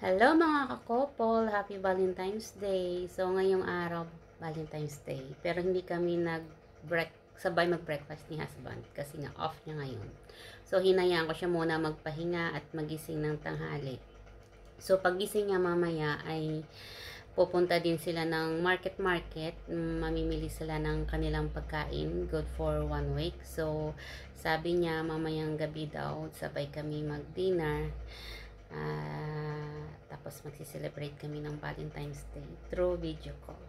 Hello mga kakopol, Happy Valentine's Day. So ngayong araw, Valentine's Day. Pero hindi kami sabay mag-breakfast ni husband kasi nga off niya ngayon. So hinayaan ko siya muna magpahinga at magising ng tanghali. So pagising niya mamaya ay pupunta din sila ng market, mamimili sila ng kanilang pagkain, good for 1 week. So sabi niya mamayang gabi daw, sabay kami mag-dinner. Tapos magsi-celebrate kami ng Valentine's Day through video call.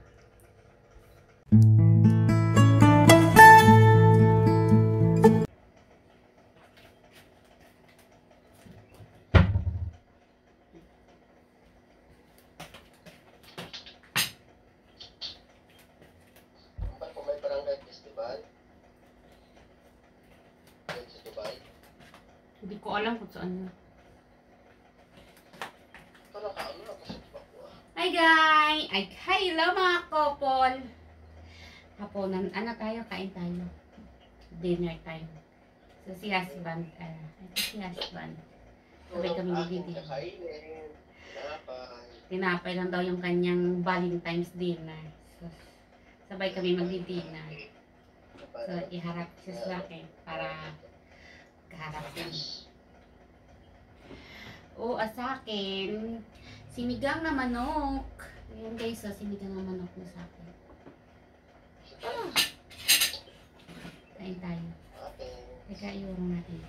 Ba't kung may barangay festival? Yan sa Dubai? Hindi ko alam kung saan yun. Parang kaano na kasi ko Hi guys! Hello mga couple! Haponan, tayo? Kain tayo. Dinner time. So si husband, sabay kami magdidinner. Kakainin, tinapay. Tinapay lang daw yung kanyang Valentine's dinner. So, sabay kami magdidinner. So, iharap siya sa akin para kaharap lang. Sa akin, sinigang na manok. Ayan guys, so sinigang na manok na sa akin. Kain tayo. Teka, iurong natin.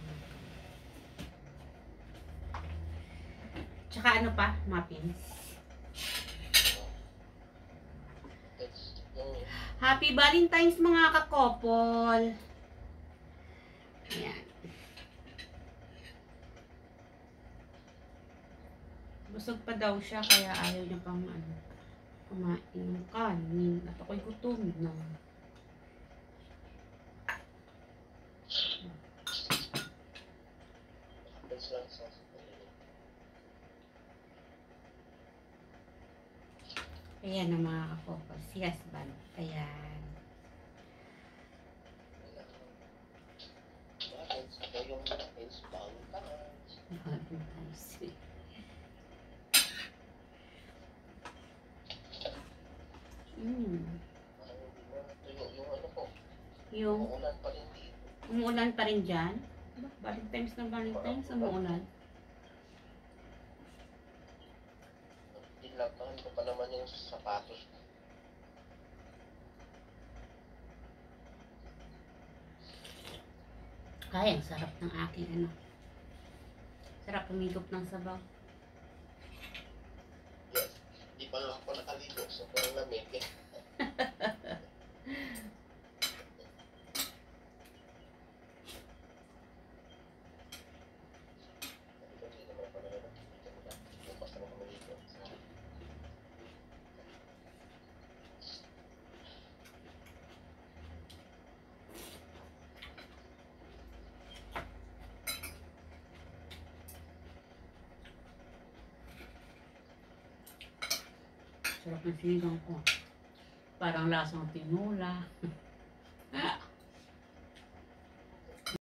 Tsaka ano pa? Muffins. Happy Valentine's mga kakopol! Ayan. Busog pa daw siya kaya ayaw niya pang kumain ng kanin. At ako'y gutom na. Ayan ang mga kakopol. Si husband. Ayan. Valentine's. Yung umuulan pa rin dyan. Valentine's na Valentine's, umuulan. Dilabahan ko pa naman yung sapatos. Ay, ang sarap ng aking sarap humigop ng sabaw. Yes. Di pa nga ako nakaligo. So, parang lamig eh. Sarap ng sinigang ko. Parang lasang tinola.